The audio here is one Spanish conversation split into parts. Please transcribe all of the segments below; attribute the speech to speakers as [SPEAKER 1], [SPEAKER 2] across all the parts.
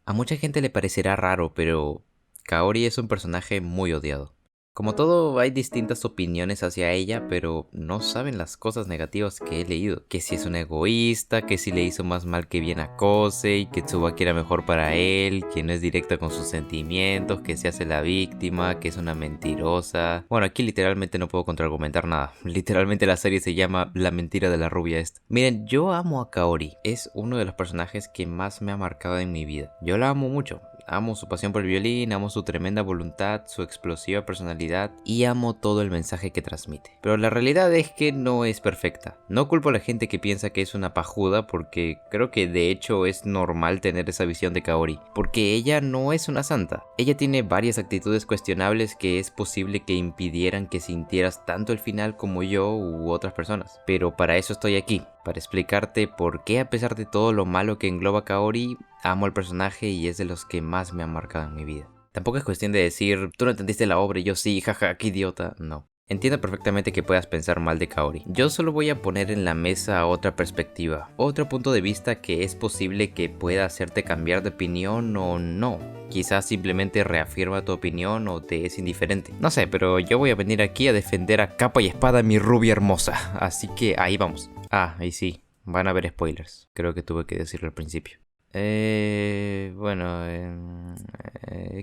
[SPEAKER 1] A mucha gente le parecerá raro, pero Kaori es un personaje muy odiado. Como todo, hay distintas opiniones hacia ella, pero no saben las cosas negativas que he leído. Que si es una egoísta, que si le hizo más mal que bien a Kosei, que Tsubaki era mejor para él, que no es directa con sus sentimientos, que se hace la víctima, que es una mentirosa. Bueno, aquí literalmente no puedo contraargumentar nada. Literalmente la serie se llama La mentira de la rubia esta. Miren, yo amo a Kaori. Es uno de los personajes que más me ha marcado en mi vida. Yo la amo mucho. Amo su pasión por el violín, amo su tremenda voluntad, su explosiva personalidad y amo todo el mensaje que transmite. Pero la realidad es que no es perfecta. No culpo a la gente que piensa que es una pajuda porque creo que de hecho es normal tener esa visión de Kaori. Porque ella no es una santa. Ella tiene varias actitudes cuestionables que es posible que impidieran que sintieras tanto el final como yo u otras personas. Pero para eso estoy aquí. Para explicarte por qué a pesar de todo lo malo que engloba Kaori, amo al personaje y es de los que más me han marcado en mi vida. Tampoco es cuestión de decir, tú no entendiste la obra y yo sí, jaja, qué idiota, no. Entiendo perfectamente que puedas pensar mal de Kaori. Yo solo voy a poner en la mesa otra perspectiva, otro punto de vista que es posible que pueda hacerte cambiar de opinión o no. Quizás simplemente reafirma tu opinión o te es indiferente. No sé, pero yo voy a venir aquí a defender a capa y espada a mi rubia hermosa. Así que ahí vamos. Ah, y sí, van a haber spoilers. Creo que tuve que decirlo al principio. Bueno,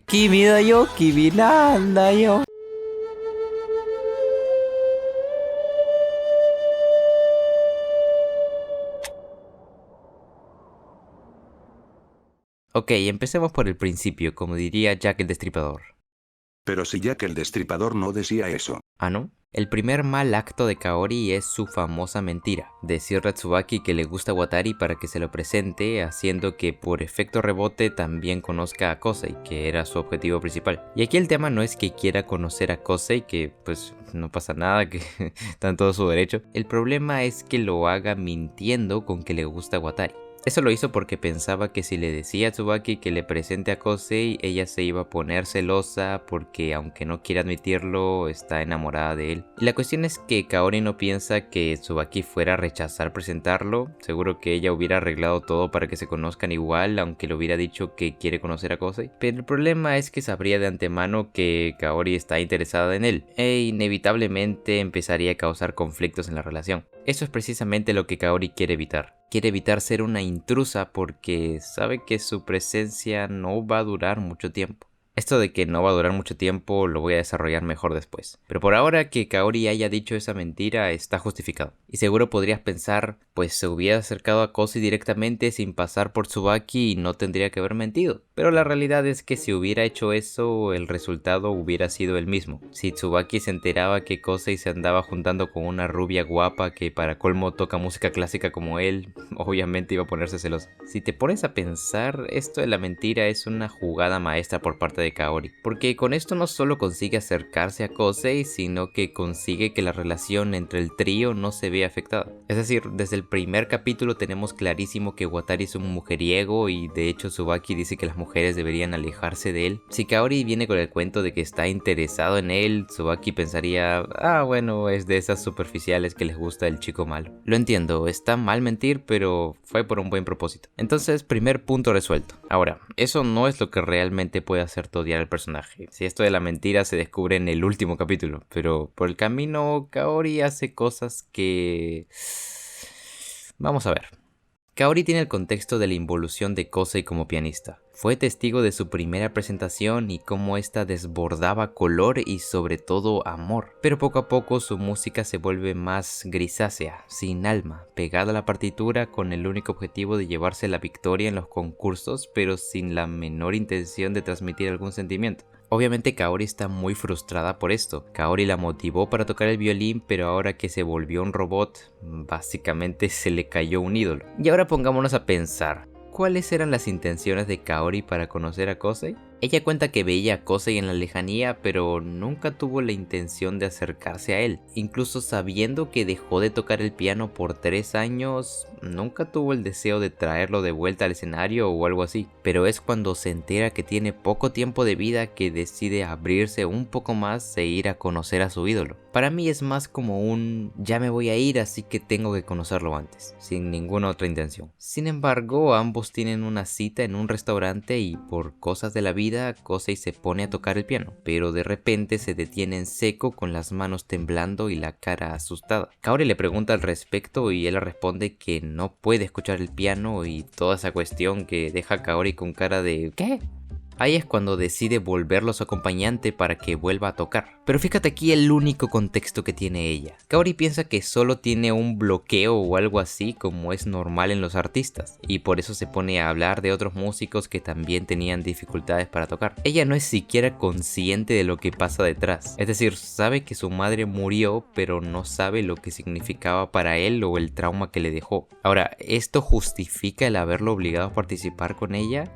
[SPEAKER 1] Kimi da yo, Kimi nanda yo. Ok, empecemos por el principio, como diría Jack el Destripador.
[SPEAKER 2] Pero si Jack el Destripador no decía eso.
[SPEAKER 1] ¿Ah, no? El primer mal acto de Kaori es su famosa mentira, decirle a Tsubaki que le gusta Watari para que se lo presente, haciendo que por efecto rebote también conozca a Kosei, que era su objetivo principal. Y aquí el tema no es que quiera conocer a Kosei, que pues no pasa nada, que está en todo su derecho. El problema es que lo haga mintiendo con que le gusta Watari. Eso lo hizo porque pensaba que si le decía a Tsubaki que le presente a Kosei, ella se iba a poner celosa porque aunque no quiera admitirlo, está enamorada de él. Y la cuestión es que Kaori no piensa que Tsubaki fuera a rechazar presentarlo, seguro que ella hubiera arreglado todo para que se conozcan igual, aunque le hubiera dicho que quiere conocer a Kosei. Pero el problema es que sabría de antemano que Kaori está interesada en él, e inevitablemente empezaría a causar conflictos en la relación. Eso es precisamente lo que Kaori quiere evitar. Quiere evitar ser una intrusa porque sabe que su presencia no va a durar mucho tiempo. Esto de que no va a durar mucho tiempo lo voy a desarrollar mejor después. Pero por ahora que Kaori haya dicho esa mentira está justificado. Y seguro podrías pensar, pues se hubiera acercado a Kosei directamente sin pasar por Tsubaki y no tendría que haber mentido. Pero la realidad es que si hubiera hecho eso, el resultado hubiera sido el mismo. Si Tsubaki se enteraba que Kosei se andaba juntando con una rubia guapa que para colmo toca música clásica como él, obviamente iba a ponerse celoso. Si te pones a pensar, esto de la mentira es una jugada maestra por parte de Kaori, porque con esto no solo consigue acercarse a Kosei, sino que consigue que la relación entre el trío no se vea afectada. Es decir, desde el primer capítulo tenemos clarísimo que Watari es un mujeriego y de hecho Tsubaki dice que las mujeres deberían alejarse de él. Si Kaori viene con el cuento de que está interesado en él, Tsubaki pensaría, ah bueno, es de esas superficiales que les gusta el chico malo. Lo entiendo, está mal mentir, pero fue por un buen propósito. Entonces, primer punto resuelto. Ahora, eso no es lo que realmente puede hacerte odiar al personaje. Si esto de la mentira se descubre en el último capítulo, pero por el camino Kaori hace cosas que... Vamos a ver. Kaori tiene el contexto de la involución de Kosei como pianista. Fue testigo de su primera presentación y cómo ésta desbordaba color y sobre todo amor. Pero poco a poco su música se vuelve más grisácea, sin alma, pegada a la partitura con el único objetivo de llevarse la victoria en los concursos, pero sin la menor intención de transmitir algún sentimiento. Obviamente Kaori está muy frustrada por esto. Kaori la motivó para tocar el violín, pero ahora que se volvió un robot, básicamente se le cayó un ídolo. Y ahora pongámonos a pensar, ¿cuáles eran las intenciones de Kaori para conocer a Kosei? Ella cuenta que veía a Kosei en la lejanía, pero nunca tuvo la intención de acercarse a él. Incluso sabiendo que dejó de tocar el piano por 3 años, nunca tuvo el deseo de traerlo de vuelta al escenario o algo así, pero es cuando se entera que tiene poco tiempo de vida que decide abrirse un poco más e ir a conocer a su ídolo. Para mí es más como un ya me voy a ir, así que tengo que conocerlo antes, sin ninguna otra intención. Sin embargo, ambos tienen una cita en un restaurante y por cosas de la vida, Kosei se pone a tocar el piano, pero de repente se detiene en seco con las manos temblando y la cara asustada. Kaori le pregunta al respecto y él le responde que no puede escuchar el piano y toda esa cuestión que deja a Kaori con cara de ¿qué? Ahí es cuando decide volverlo su acompañante para que vuelva a tocar. Pero fíjate aquí el único contexto que tiene ella. Kaori piensa que solo tiene un bloqueo o algo así como es normal en los artistas, y por eso se pone a hablar de otros músicos que también tenían dificultades para tocar. Ella no es siquiera consciente de lo que pasa detrás. Es decir, sabe que su madre murió, pero no sabe lo que significaba para él o el trauma que le dejó. Ahora, ¿esto justifica el haberlo obligado a participar con ella?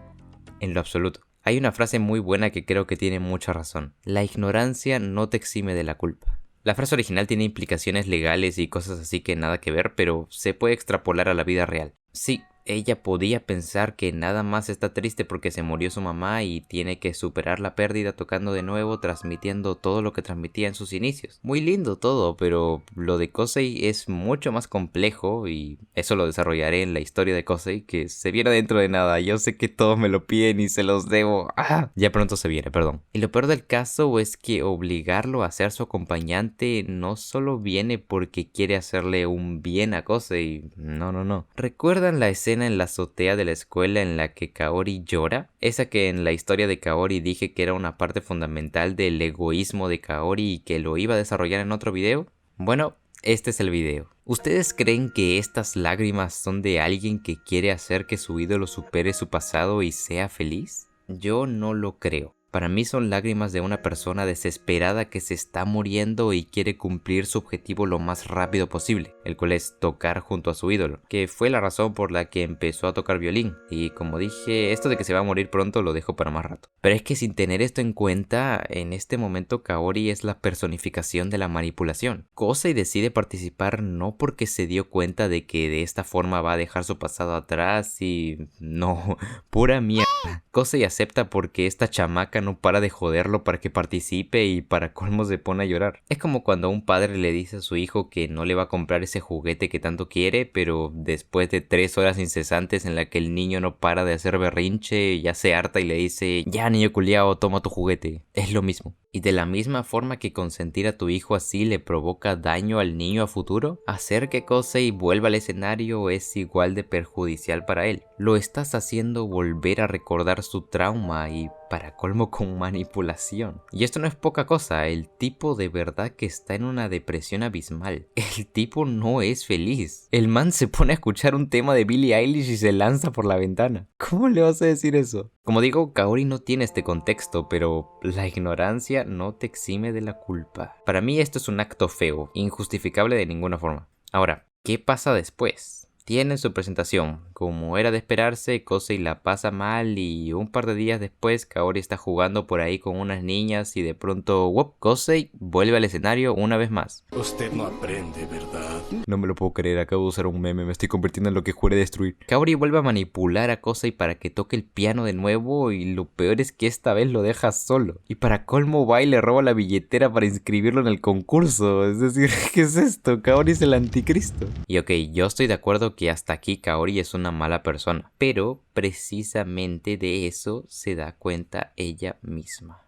[SPEAKER 1] En lo absoluto. Hay una frase muy buena que creo que tiene mucha razón. La ignorancia no te exime de la culpa. La frase original tiene implicaciones legales y cosas así que nada que ver, pero se puede extrapolar a la vida real. Sí, ella podía pensar que nada más está triste porque se murió su mamá y tiene que superar la pérdida tocando de nuevo, transmitiendo todo lo que transmitía en sus inicios. Muy lindo todo, pero lo de Kosei es mucho más complejo y eso lo desarrollaré en la historia de Kosei, que se viene dentro de nada. Yo sé que todos me lo piden y se los debo. ¡Ah! Ya pronto se viene, perdón. Y lo peor del caso es que obligarlo a ser su acompañante no solo viene porque quiere hacerle un bien a Kosei. No. ¿Recuerdan la escena en la azotea de la escuela en la que Kaori llora? Esa que en la historia de Kaori dije que era una parte fundamental del egoísmo de Kaori y que lo iba a desarrollar en otro video. Bueno, este es el video. ¿Ustedes creen que estas lágrimas son de alguien que quiere hacer que su ídolo supere su pasado y sea feliz? Yo no lo creo. Para mí son lágrimas de una persona desesperada que se está muriendo y quiere cumplir su objetivo lo más rápido posible, el cual es tocar junto a su ídolo, que fue la razón por la que empezó a tocar violín. Y como dije, esto de que se va a morir pronto lo dejo para más rato. Pero es que sin tener esto en cuenta, en este momento Kaori es la personificación de la manipulación. Kosei decide participar no porque se dio cuenta de que de esta forma va a dejar su pasado atrás y... no, pura mierda. Kosei acepta porque esta chamaca no para de joderlo para que participe y para colmo se pone a llorar. Es como cuando un padre le dice a su hijo que no le va a comprar ese juguete que tanto quiere, pero después de 3 horas incesantes en la que el niño no para de hacer berrinche, ya se harta y le dice, ya niño culiao, toma tu juguete. Es lo mismo. Y de la misma forma que consentir a tu hijo así le provoca daño al niño a futuro, hacer que Kosei vuelva al escenario es igual de perjudicial para él. Lo estás haciendo volver a recordar su trauma y para colmo con manipulación. Y esto no es poca cosa, el tipo de verdad que está en una depresión abismal. El tipo no es feliz. El man se pone a escuchar un tema de Billie Eilish y se lanza por la ventana. ¿Cómo le vas a decir eso? Como digo, Kaori no tiene este contexto, pero la ignorancia no te exime de la culpa. Para mí esto es un acto feo, injustificable de ninguna forma. Ahora, ¿qué pasa después? Tienen su presentación. Como era de esperarse, Kosei la pasa mal y un par de días después Kaori está jugando por ahí con unas niñas y de pronto, ¡wop! Kosei vuelve al escenario una vez más.
[SPEAKER 3] Usted no aprende, ¿verdad?
[SPEAKER 1] No me lo puedo creer, acabo de usar un meme, me estoy convirtiendo en lo que juré destruir. Kaori vuelve a manipular a Kosei para que toque el piano de nuevo y lo peor es que esta vez lo deja solo. Y para colmo va y le roba la billetera para inscribirlo en el concurso. Es decir, ¿qué es esto? Kaori es el anticristo. Y ok, yo estoy de acuerdo que hasta aquí Kaori es una mala persona, pero precisamente de eso se da cuenta ella misma.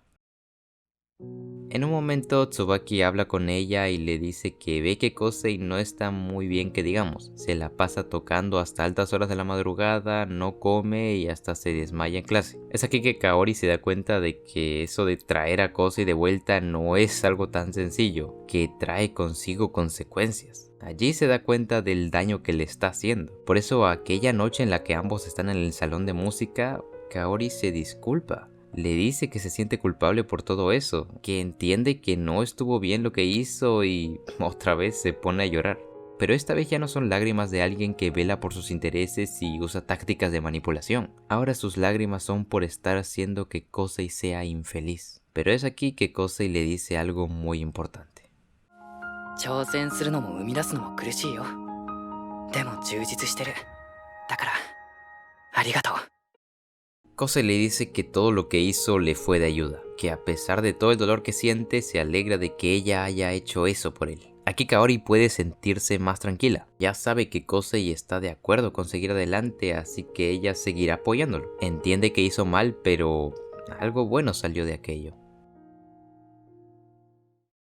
[SPEAKER 1] En un momento Tsubaki habla con ella y le dice que ve que Kosei no está muy bien que digamos. Se la pasa tocando hasta altas horas de la madrugada, no come y hasta se desmaya en clase. Es aquí que Kaori se da cuenta de que eso de traer a Kosei de vuelta no es algo tan sencillo, que trae consigo consecuencias. Allí se da cuenta del daño que le está haciendo. Por eso aquella noche en la que ambos están en el salón de música, Kaori se disculpa. Le dice que se siente culpable por todo eso, que entiende que no estuvo bien lo que hizo y otra vez se pone a llorar. Pero esta vez ya no son lágrimas de alguien que vela por sus intereses y usa tácticas de manipulación. Ahora sus lágrimas son por estar haciendo que Kosei sea infeliz. Pero es aquí que Kosei le dice algo muy importante.
[SPEAKER 4] でも充実してる。だから、ありがとう。
[SPEAKER 1] Kosei le dice que todo lo que hizo le fue de ayuda, que a pesar de todo el dolor que siente, se alegra de que ella haya hecho eso por él. Aquí Kaori puede sentirse más tranquila, ya sabe que Kosei está de acuerdo con seguir adelante, así que ella seguirá apoyándolo. Entiende que hizo mal, pero algo bueno salió de aquello.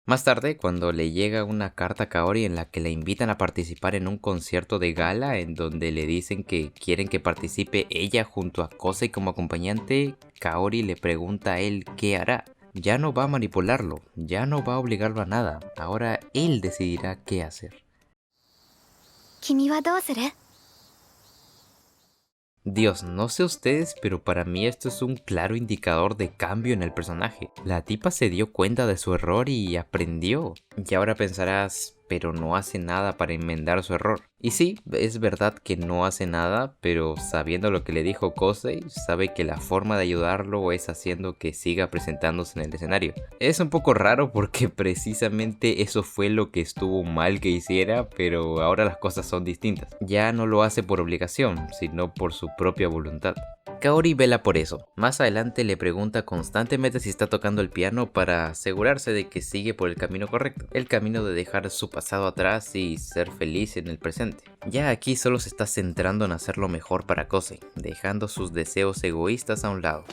[SPEAKER 1] Más tarde, cuando le llega una carta a Kaori en la que le invitan a participar en un concierto de gala en donde le dicen que quieren que participe ella junto a Kosei como acompañante, Kaori le pregunta a él qué hará. Ya no va a manipularlo, ya no va a obligarlo a nada, ahora él decidirá qué hacer.
[SPEAKER 5] 君はどうする？
[SPEAKER 1] Dios, no sé ustedes, pero para mí esto es un claro indicador de cambio en el personaje. La tipa se dio cuenta de su error y aprendió. Y ahora pensarás, pero no hace nada para enmendar su error. Y sí, es verdad que no hace nada, pero sabiendo lo que le dijo Kosei, sabe que la forma de ayudarlo es haciendo que siga presentándose en el escenario. Es un poco raro porque precisamente eso fue lo que estuvo mal que hiciera, pero ahora las cosas son distintas. Ya no lo hace por obligación, sino por su propia voluntad. Kaori vela por eso. Más adelante le pregunta constantemente si está tocando el piano para asegurarse de que sigue por el camino correcto. El camino de dejar su pasado atrás y ser feliz en el presente. Ya aquí solo se está centrando en hacer lo mejor para Kosei, dejando sus deseos egoístas a un lado.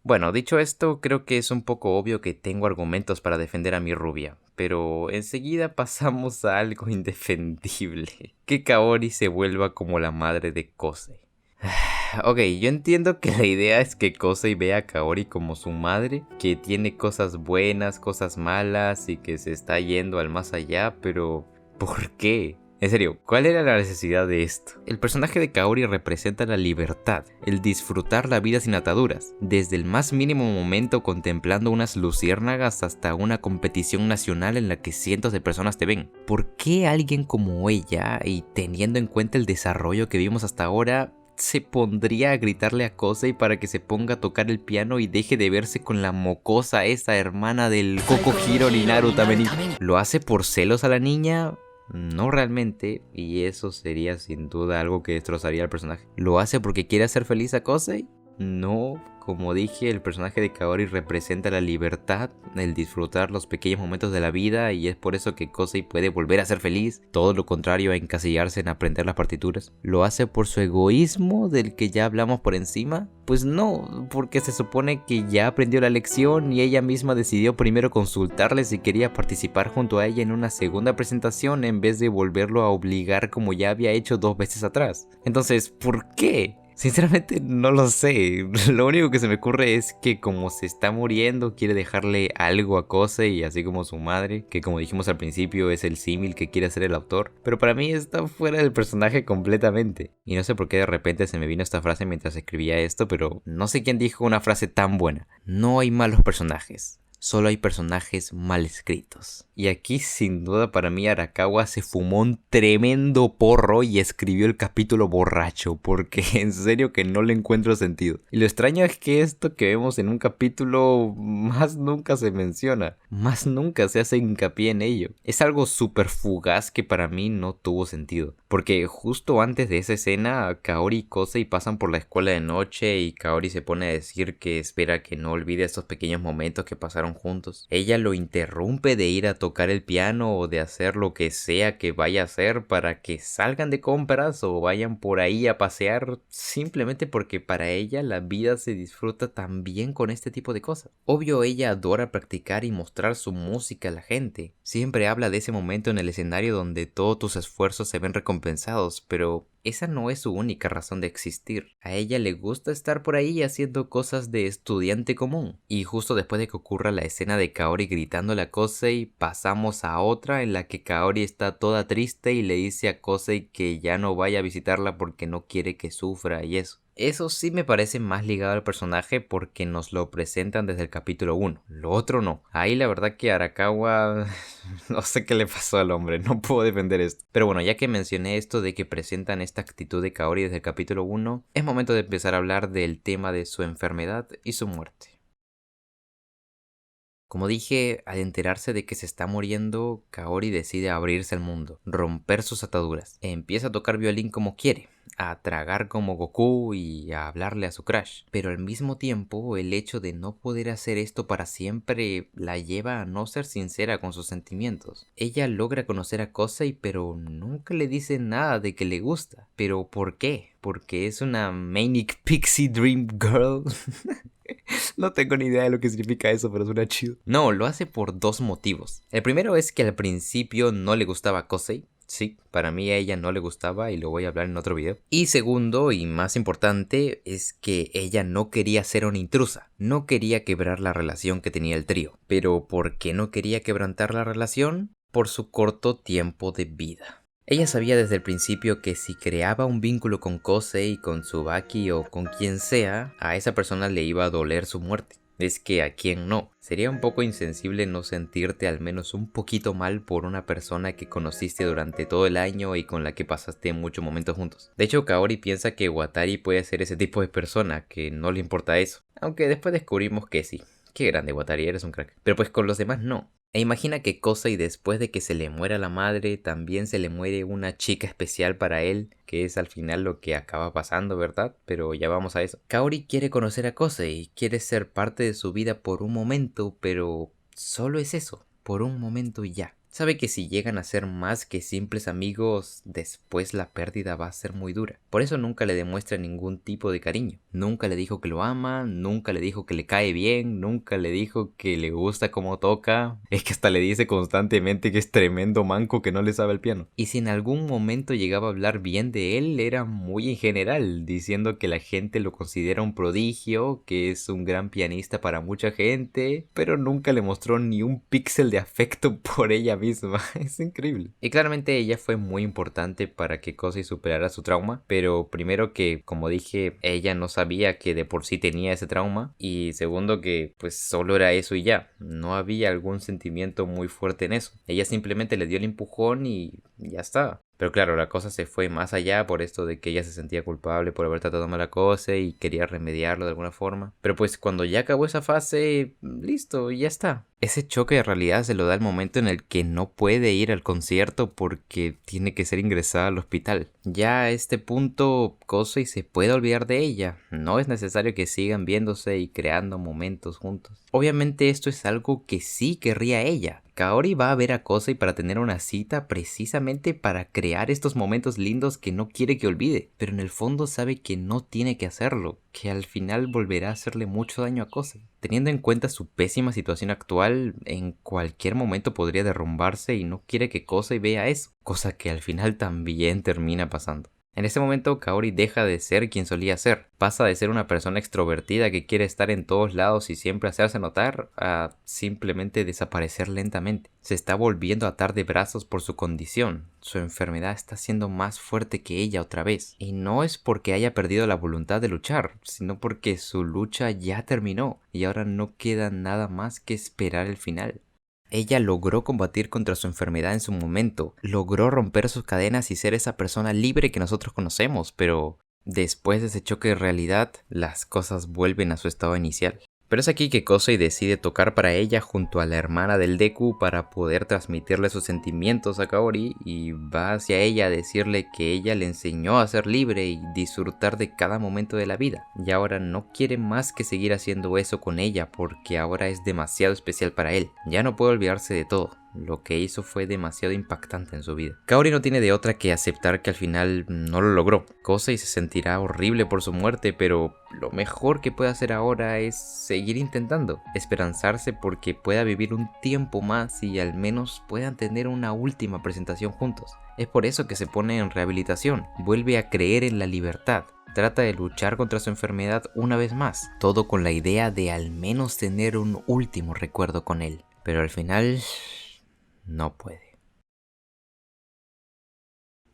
[SPEAKER 1] Bueno, dicho esto, creo que es un poco obvio que tengo argumentos para defender a mi rubia, pero enseguida pasamos a algo indefendible, que Kaori se vuelva como la madre de Kosei. Ok, yo entiendo que la idea es que Kosei vea a Kaori como su madre, que tiene cosas buenas, cosas malas y que se está yendo al más allá, pero ¿por qué? En serio, ¿cuál era la necesidad de esto? El personaje de Kaori representa la libertad, el disfrutar la vida sin ataduras, desde el más mínimo momento contemplando unas luciérnagas hasta una competición nacional en la que cientos de personas te ven. ¿Por qué alguien como ella, y teniendo en cuenta el desarrollo que vimos hasta ahora, se pondría a gritarle a Kosei para que se ponga a tocar el piano y deje de verse con la mocosa esa hermana del Kokohiro ni Narutameni? ¿Lo hace por celos a la niña? No realmente, y eso sería sin duda algo que destrozaría al personaje. ¿Lo hace porque quiere hacer feliz a Kosei? No, como dije, el personaje de Kaori representa la libertad, el disfrutar los pequeños momentos de la vida, y es por eso que Kosei puede volver a ser feliz, todo lo contrario a encasillarse en aprender las partituras. ¿Lo hace por su egoísmo del que ya hablamos por encima? Pues no, porque se supone que ya aprendió la lección y ella misma decidió primero consultarle si quería participar junto a ella en una segunda presentación en vez de volverlo a obligar como ya había hecho 2 veces atrás. Entonces, ¿por qué? Sinceramente no lo sé, lo único que se me ocurre es que como se está muriendo quiere dejarle algo a Kosei, así como su madre, que como dijimos al principio es el símil que quiere hacer el autor, pero para mí está fuera del personaje completamente. Y no sé por qué de repente se me vino esta frase mientras escribía esto, pero no sé quién dijo una frase tan buena. No hay malos personajes. Solo hay personajes mal escritos. Y aquí sin duda para mí Arakawa se fumó un tremendo porro y escribió el capítulo borracho, porque en serio que no le encuentro sentido. Y lo extraño es que esto que vemos en un capítulo más nunca se menciona, más nunca se hace hincapié en ello. Es algo súper fugaz que para mí no tuvo sentido, porque justo antes de esa escena Kaori y Kosei pasan por la escuela de noche y Kaori se pone a decir que espera que no olvide estos pequeños momentos que pasaron juntos. Ella lo interrumpe de ir a tocar el piano o de hacer lo que sea que vaya a hacer para que salgan de compras o vayan por ahí a pasear, simplemente porque para ella la vida se disfruta también con este tipo de cosas. Obvio, ella adora practicar y mostrar su música a la gente. Siempre habla de ese momento en el escenario donde todos tus esfuerzos se ven recompensados, pero esa no es su única razón de existir. A ella le gusta estar por ahí haciendo cosas de estudiante común. Y justo después de que ocurra la escena de Kaori gritándole a Kosei, pasamos a otra en la que Kaori está toda triste y le dice a Kosei que ya no vaya a visitarla porque no quiere que sufra y eso. Eso sí me parece más ligado al personaje porque nos lo presentan desde el capítulo 1. Lo otro no. Ahí la verdad que Arakawa... no sé qué le pasó al hombre, no puedo defender esto. Pero bueno, ya que mencioné esto de que presentan esta actitud de Kaori desde el capítulo 1, es momento de empezar a hablar del tema de su enfermedad y su muerte. Como dije, al enterarse de que se está muriendo, Kaori decide abrirse al mundo, romper sus ataduras. Empieza a tocar violín como quiere, a tragar como Goku y a hablarle a su crush. Pero al mismo tiempo, el hecho de no poder hacer esto para siempre la lleva a no ser sincera con sus sentimientos. Ella logra conocer a Kosei, pero nunca le dice nada de que le gusta. ¿Pero por qué? ¿Porque es una Manic Pixie Dream Girl? No tengo ni idea de lo que significa eso, pero suena chido. No, lo hace por dos motivos. El primero es que al principio no le gustaba a Kosei. Sí, para mí a ella no le gustaba y lo voy a hablar en otro video. Y segundo, y más importante, es que ella no quería ser una intrusa. No quería quebrar la relación que tenía el trío. ¿Pero por qué no quería quebrantar la relación? Por su corto tiempo de vida. Ella sabía desde el principio que si creaba un vínculo con Kosei, con Tsubaki o con quien sea, a esa persona le iba a doler su muerte. Es que a quién no. Sería un poco insensible no sentirte al menos un poquito mal por una persona que conociste durante todo el año y con la que pasaste muchos momentos juntos. De hecho, Kaori piensa que Watari puede ser ese tipo de persona que no le importa eso. Aunque después descubrimos que sí. Qué grande, Watari, eres un crack. Pero pues con los demás no. E imagina que Kosei, después de que se le muera la madre, también se le muere una chica especial para él, que es al final lo que acaba pasando, ¿verdad? Pero ya vamos a eso. Kaori quiere conocer a Kosei, quiere ser parte de su vida por un momento, pero solo es eso, por un momento y ya. Sabe que si llegan a ser más que simples amigos, después la pérdida va a ser muy dura. Por eso nunca le demuestra ningún tipo de cariño. Nunca le dijo que lo ama, nunca le dijo que le cae bien, nunca le dijo que le gusta cómo toca. Es que hasta le dice constantemente que es tremendo manco que no le sabe el piano. Y si en algún momento llegaba a hablar bien de él, era muy en general, diciendo que la gente lo considera un prodigio, que es un gran pianista para mucha gente, pero nunca le mostró ni un píxel de afecto por ella misma. Es increíble. Y claramente ella fue muy importante para que Kosei superara su trauma, pero primero que, como dije, ella no sabía que de por sí tenía ese trauma, y segundo que pues solo era eso y ya, no había algún sentimiento muy fuerte en eso. Ella simplemente le dio el empujón y ya está. Pero claro, la cosa se fue más allá por esto de que ella se sentía culpable por haber tratado mal a Kosei y quería remediarlo de alguna forma. Pero pues cuando ya acabó esa fase, listo, ya está. Ese choque de realidad se lo da el momento en el que no puede ir al concierto porque tiene que ser ingresada al hospital. Ya a este punto, Kosei se puede olvidar de ella. No es necesario que sigan viéndose y creando momentos juntos. Obviamente esto es algo que sí querría ella. Kaori va a ver a Kosei para tener una cita precisamente para crear estos momentos lindos que no quiere que olvide, pero en el fondo sabe que no tiene que hacerlo, que al final volverá a hacerle mucho daño a Kosei. Teniendo en cuenta su pésima situación actual, en cualquier momento podría derrumbarse y no quiere que Kosei vea eso, cosa que al final también termina pasando. En ese momento, Kaori deja de ser quien solía ser. Pasa de ser una persona extrovertida que quiere estar en todos lados y siempre hacerse notar a simplemente desaparecer lentamente. Se está volviendo a atar de brazos por su condición. Su enfermedad está siendo más fuerte que ella otra vez. Y no es porque haya perdido la voluntad de luchar, sino porque su lucha ya terminó y ahora no queda nada más que esperar el final. Ella logró combatir contra su enfermedad en su momento, logró romper sus cadenas y ser esa persona libre que nosotros conocemos, pero después de ese choque de realidad, las cosas vuelven a su estado inicial. Pero es aquí que Kosei decide tocar para ella junto a la hermana del Deku para poder transmitirle sus sentimientos a Kaori y va hacia ella a decirle que ella le enseñó a ser libre y disfrutar de cada momento de la vida. Y ahora no quiere más que seguir haciendo eso con ella porque ahora es demasiado especial para él. Ya no puede olvidarse de todo. Lo que hizo fue demasiado impactante en su vida. Kaori no tiene de otra que aceptar que al final no lo logró. Kosei se sentirá horrible por su muerte, pero lo mejor que puede hacer ahora es seguir intentando, esperanzarse porque pueda vivir un tiempo más y al menos puedan tener una última presentación juntos. Es por eso que se pone en rehabilitación, vuelve a creer en la libertad. Trata de luchar contra su enfermedad una vez más, todo con la idea de al menos tener un último recuerdo con él. Pero al final no puede.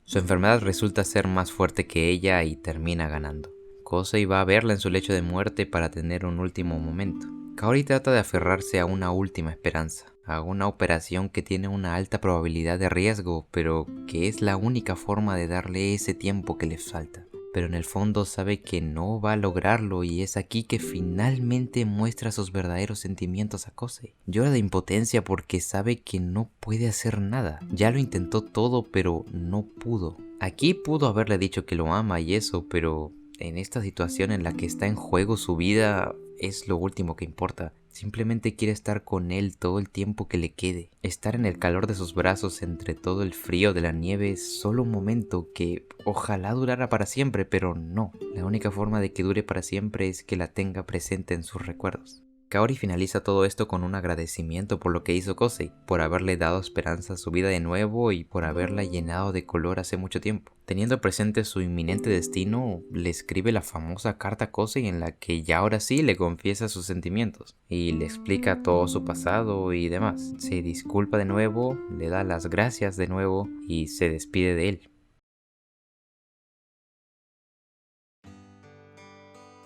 [SPEAKER 1] Su enfermedad resulta ser más fuerte que ella y termina ganando. Kosei va a verla en su lecho de muerte para tener un último momento. Kaori trata de aferrarse a una última esperanza, a una operación que tiene una alta probabilidad de riesgo, pero que es la única forma de darle ese tiempo que le falta. pero en el fondo sabe que no va a lograrlo y es aquí que finalmente muestra sus verdaderos sentimientos a Kosei. Llora de impotencia porque sabe que no puede hacer nada. Ya lo intentó todo, pero no pudo. Aquí pudo haberle dicho que lo ama y eso, pero en esta situación en la que está en juego su vida es lo último que importa. Simplemente quiere estar con él todo el tiempo que le quede. Estar en el calor de sus brazos entre todo el frío de la nieve es solo un momento que ojalá durara para siempre, pero no. La única forma de que dure para siempre es que la tenga presente en sus recuerdos. Kaori finaliza todo esto con un agradecimiento por lo que hizo Kosei, por haberle dado esperanza a su vida de nuevo y por haberla llenado de color hace mucho tiempo. Teniendo presente su inminente destino, le escribe la famosa carta a Kosei en la que ya ahora sí le confiesa sus sentimientos y le explica todo su pasado y demás. Se disculpa de nuevo, le da las gracias de nuevo y se despide de él.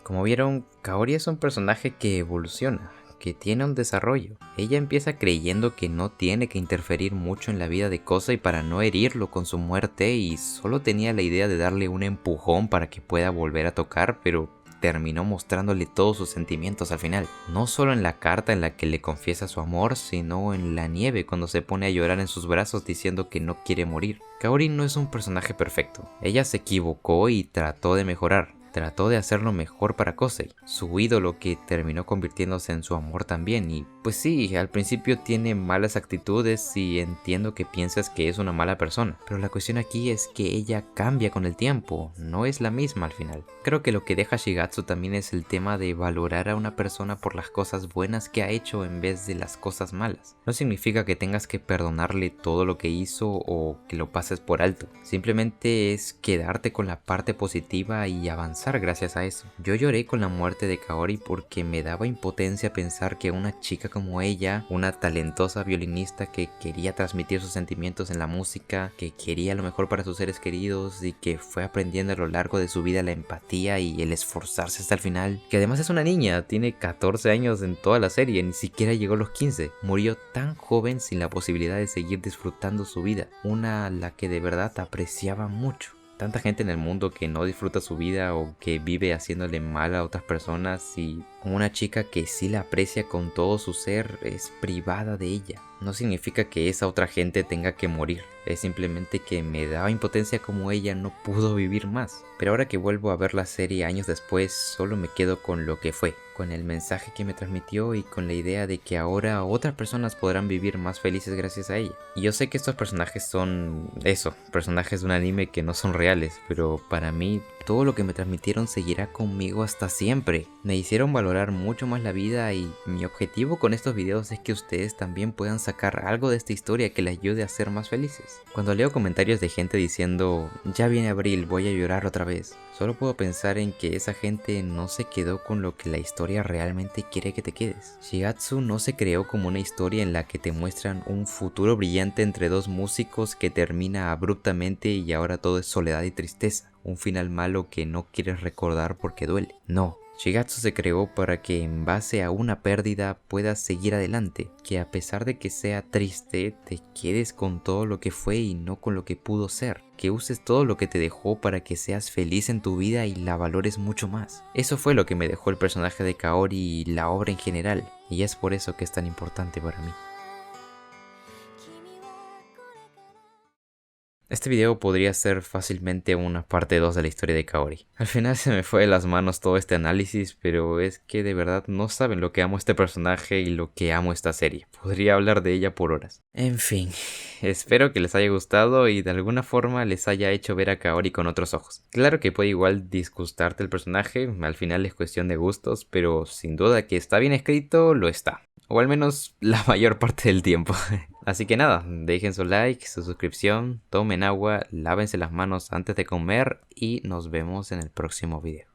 [SPEAKER 1] Como vieron, Kaori es un personaje que evoluciona, que tiene un desarrollo. Ella empieza creyendo que no tiene que interferir mucho en la vida de Kosei para no herirlo con su muerte y solo tenía la idea de darle un empujón para que pueda volver a tocar, pero terminó mostrándole todos sus sentimientos al final. No solo en la carta en la que le confiesa su amor, sino en la nieve cuando se pone a llorar en sus brazos diciendo que no quiere morir. Kaori no es un personaje perfecto. Ella se equivocó y trató de mejorar. Trató de hacerlo mejor para Kosei, su ídolo que terminó convirtiéndose en su amor también. Y pues sí, al principio tiene malas actitudes y entiendo que piensas que es una mala persona, pero la cuestión aquí es que ella cambia con el tiempo, no es la misma al final. Creo que lo que deja Shigatsu también es el tema de valorar a una persona por las cosas buenas que ha hecho en vez de las cosas malas. No significa que tengas que perdonarle todo lo que hizo o que lo pases por alto, simplemente es quedarte con la parte positiva y avanzar gracias a eso. Yo lloré con la muerte de Kaori porque me daba impotencia pensar que una chica como ella, una talentosa violinista que quería transmitir sus sentimientos en la música, que quería lo mejor para sus seres queridos y que fue aprendiendo a lo largo de su vida la empatía y el esforzarse hasta el final, que además es una niña, tiene 14 años en toda la serie, ni siquiera llegó a los 15, murió tan joven sin la posibilidad de seguir disfrutando su vida, una a la que de verdad apreciaba mucho. Tanta gente en el mundo que no disfruta su vida o que vive haciéndole mal a otras personas, y una chica que sí la aprecia con todo su ser es privada de ella. No significa que esa otra gente tenga que morir, es simplemente que me daba impotencia como ella no pudo vivir más. Pero ahora que vuelvo a ver la serie años después, solo me quedo con lo que fue, con el mensaje que me transmitió y con la idea de que ahora otras personas podrán vivir más felices gracias a ella. Y yo sé que estos personajes son eso, personajes de un anime que no son reales, pero para mí todo lo que me transmitieron seguirá conmigo hasta siempre. Me hicieron valorar mucho más la vida y mi objetivo con estos videos es que ustedes también puedan sacar algo de esta historia que les ayude a ser más felices. Cuando leo comentarios de gente diciendo ya viene abril, voy a llorar otra vez, solo puedo pensar en que esa gente no se quedó con lo que la historia realmente quiere que te quedes. Shigatsu no se creó como una historia en la que te muestran un futuro brillante entre dos músicos que termina abruptamente y ahora todo es soledad y tristeza, un final malo que no quieres recordar porque duele. No. Shigatsu se creó para que en base a una pérdida puedas seguir adelante, que a pesar de que sea triste, te quedes con todo lo que fue y no con lo que pudo ser, que uses todo lo que te dejó para que seas feliz en tu vida y la valores mucho más. Eso fue lo que me dejó el personaje de Kaori y la obra en general, y es por eso que es tan importante para mí. Este video podría ser fácilmente una parte 2 de la historia de Kaori. Al final se me fue de las manos todo este análisis, pero es que de verdad no saben lo que amo este personaje y lo que amo esta serie. Podría hablar de ella por horas. En fin, espero que les haya gustado y de alguna forma les haya hecho ver a Kaori con otros ojos. Claro que puede igual disgustarte el personaje, al final es cuestión de gustos, pero sin duda que está bien escrito, lo está. O al menos la mayor parte del tiempo. Así que nada, dejen su like, su suscripción, tomen agua, lávense las manos antes de comer y nos vemos en el próximo video.